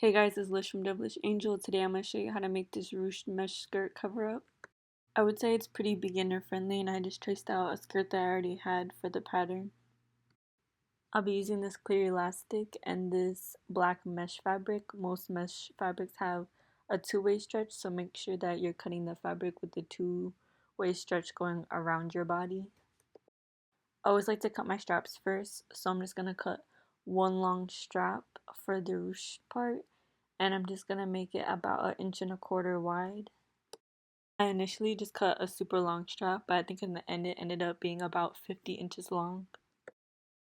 Hey guys, it's Lish from Devilish Angel. Today I'm going to show you how to make this ruched mesh skirt cover up. I would say it's pretty beginner friendly and I just traced out a skirt that I already had for the pattern. I'll be using this clear elastic and this black mesh fabric. Most mesh fabrics have a two-way stretch, so make sure that you're cutting the fabric with the two-way stretch going around your body. I always like to cut my straps first, so I'm just going to cut one long strap for the ruched part, and I'm just going to make it about 1.25 inches wide. I initially just cut a super long strap, but I think in the end it ended up being about 50 inches long.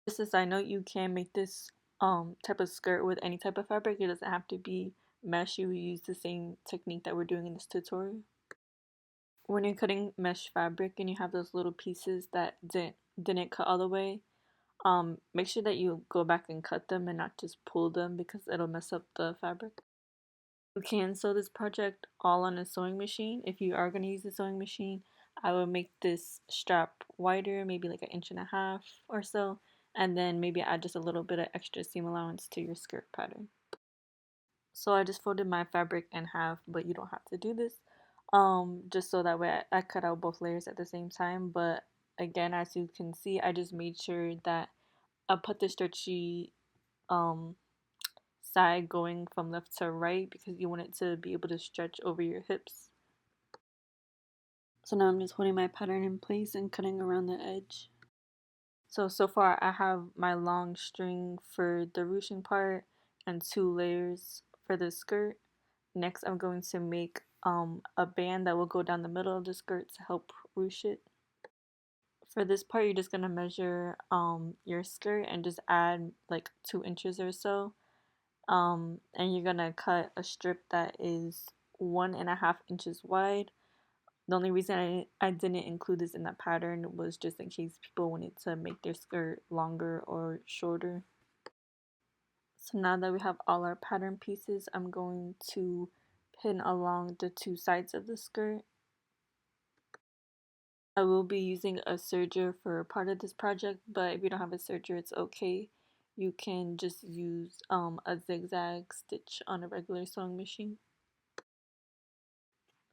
Just a side note, you can make this type of skirt with any type of fabric. It doesn't have to be mesh. You would use the same technique that we're doing in this tutorial. When you're cutting mesh fabric and you have those little pieces that didn't cut all the way, make sure that you go back and cut them and not just pull them because it'll mess up the fabric. You can sew this project all on a sewing machine. If you are going to use a sewing machine, I would make this strap wider, maybe like 1.5 inches or so, and then maybe add just a little bit of extra seam allowance to your skirt pattern. So I just folded my fabric in half, but you don't have to do this. Just so that way I cut out both layers at the same time. But again, as you can see, I just made sure that I put the stretchy side going from left to right because you want it to be able to stretch over your hips. So now I'm just holding my pattern in place and cutting around the edge. So far I have my long string for the ruching part and 2 layers for the skirt. Next I'm going to make a band that will go down the middle of the skirt to help ruche it. For this part you're just going to measure your skirt and just add like 2 inches or so. And you're gonna cut a strip that is 1.5 inches wide. The only reason I didn't include this in the pattern was just in case people wanted to make their skirt longer or shorter. So now that we have all our pattern pieces, I'm going to pin along the 2 sides of the skirt. I will be using a serger for part of this project, but if you don't have a serger, it's okay. You can just use a zigzag stitch on a regular sewing machine.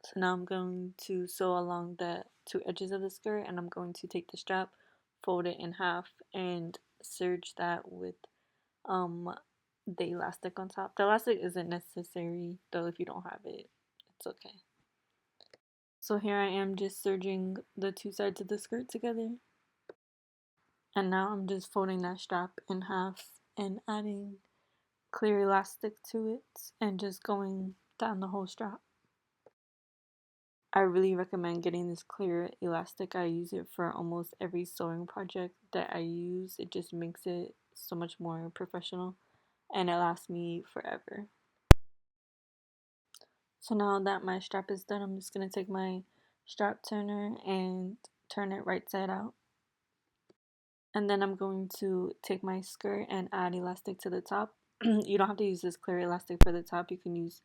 So now I'm going to sew along the 2 edges of the skirt and I'm going to take the strap, fold it in half, and serge that with um the elastic on top. The elastic isn't necessary though if you don't have it. It's okay. So here I am just serging the 2 sides of the skirt together. And now I'm just folding that strap in half and adding clear elastic to it and just going down the whole strap. I really recommend getting this clear elastic. I use it for almost every sewing project that I use. It just makes it so much more professional and it lasts me forever. So now that my strap is done, I'm just going to take my strap turner and turn it right side out. And then I'm going to take my skirt and add elastic to the top. You don't have to use this clear elastic for the top. You can use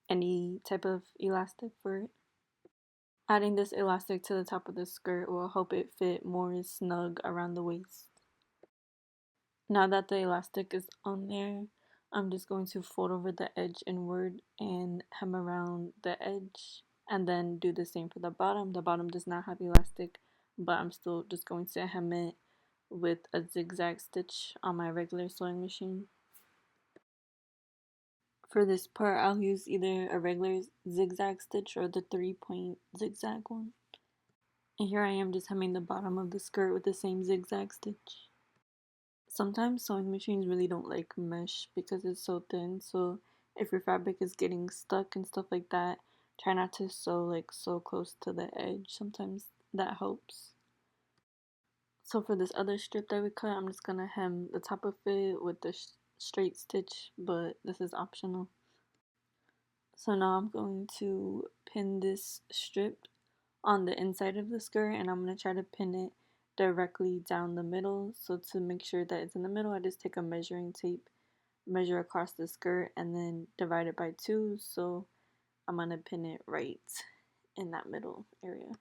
any type of elastic for it. Adding this elastic to the top of the skirt will help it fit more snug around the waist. Now that the elastic is on there, I'm just going to fold over the edge inward and hem around the edge and then do the same for the bottom. The bottom does not have elastic, but I'm still just going to hem it with a zigzag stitch on my regular sewing machine. For this part, I'll use either a regular zigzag stitch or the 3-point zigzag one. And here I am just hemming the bottom of the skirt with the same zigzag stitch. Sometimes sewing machines really don't like mesh because it's so thin, so if your fabric is getting stuck and stuff like that, try not to sew like so close to the edge. Sometimes that helps. So for this other strip that we cut, I'm just gonna hem the top of it with the straight stitch, but this is optional. So now I'm going to pin this strip on the inside of the skirt and I'm going to try to pin it directly down the middle. So to make sure that it's in the middle, I just take a measuring tape, measure across the skirt, and then divide it by 2. So I'm going to pin it right in that middle area.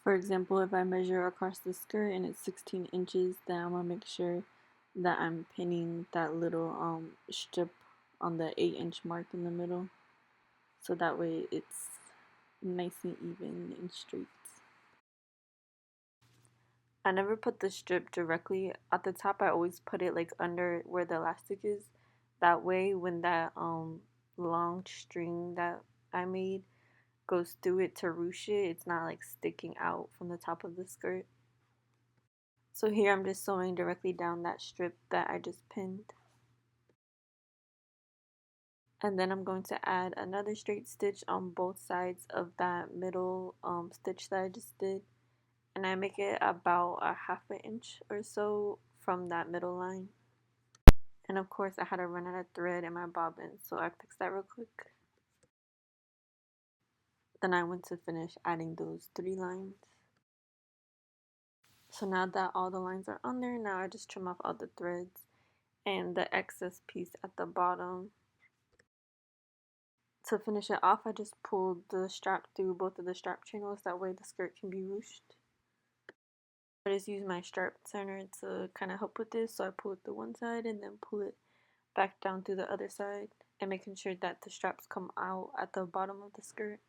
For example, if I measure across the skirt and it's 16 inches, then I'm going to make sure that I'm pinning that little strip on the 8-inch mark in the middle, so that way it's nice and even and straight. I never put the strip directly at the top. I always put it like under where the elastic is. That way when that long string that I made goes through it to ruche it, it's not like sticking out from the top of the skirt. So here I'm just sewing directly down that strip that I just pinned. And then I'm going to add another straight stitch on both sides of that middle stitch that I just did. And I make it about a half an inch or so from that middle line. And of course I had to run out of thread in my bobbin, so I fixed that real quick. Then I went to finish adding those 3 lines. So now that all the lines are on there, now I just trim off all the threads and the excess piece at the bottom. To finish it off, I just pulled the strap through both of the strap channels, that way the skirt can be ruched. I just use my strap turner to kind of help with this, so I pull it through one side and then pull it back down through the other side, and making sure that the straps come out at the bottom of the skirt.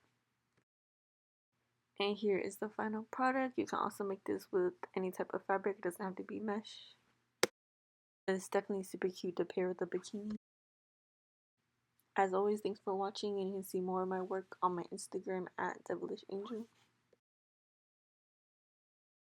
And here is the final product. You can also make this with any type of fabric, it doesn't have to be mesh. It's definitely super cute to pair with a bikini. As always, thanks for watching, and you can see more of my work on my Instagram at Devilish Angel.